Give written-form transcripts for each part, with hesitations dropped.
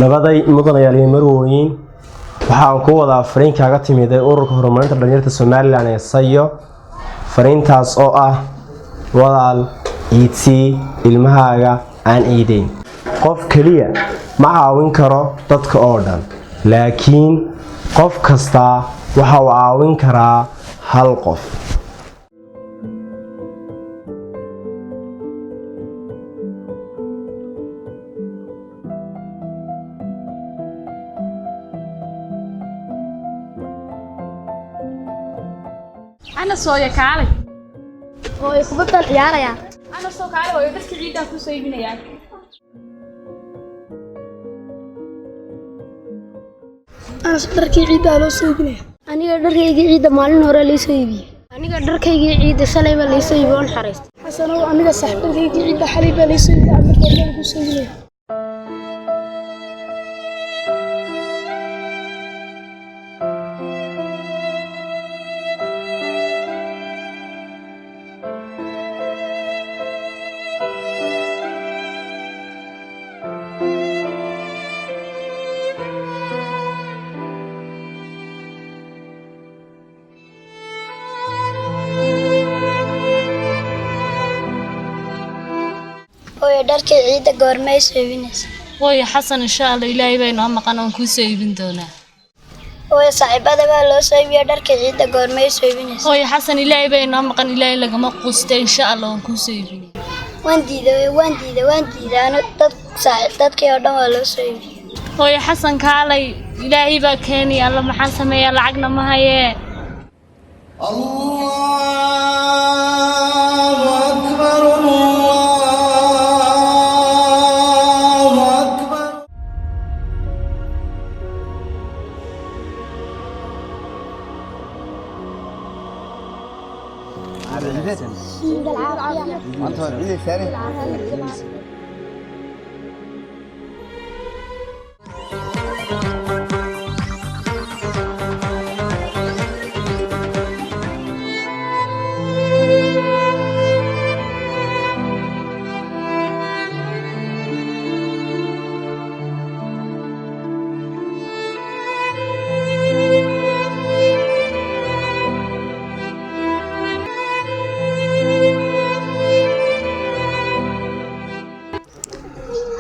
nabaday mudanayaal marwooyin waxaan ku wada fariin kaaga timiday ururka horumarinta dhalinyarada Soomaaliland ee sayo fariintaas oo ah walaal iiti ilmahaaga aan eedeyn qof kaliya ma caawin karo dadka oo dhan laakiin qof kasta waxa uu caawin karaa hal qof أنا صويا كاري. هو يخبط العيار يا. أنا صويا كاري هو يبدأ كعيدة كوسي بنا يعني. أنا صدر كعيدة لو سويبنا. أنا قدر كعيدة مالين ورا لي سويبي. أنا قدر كعيدة سليمة لي سويبي ونحرست. حسنا وأنا صاحب كعيدة حليبة لي سويبي أنا قدر كوسيبنا. darka ciida goormay sooyinaysa way xasan insha Allah ilaahay bayna maqan oo ku soobin doona way saaxiibada baa loo soobiyo darka ciida goormay sooyinaysa way xasan ilaahay bayna maqan ilaahay lagama quustay insha Allah oo ku soobin waan diiday ana dad saaxiibadkii oo dhan waa loo soobiyo way xasan kaalay ilaahay baa keenay Allah maxaan sameeyaa lacagna ma hayee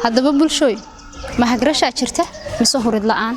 haddaba bulshooy ma hagrasha jirta mise hurid la'aan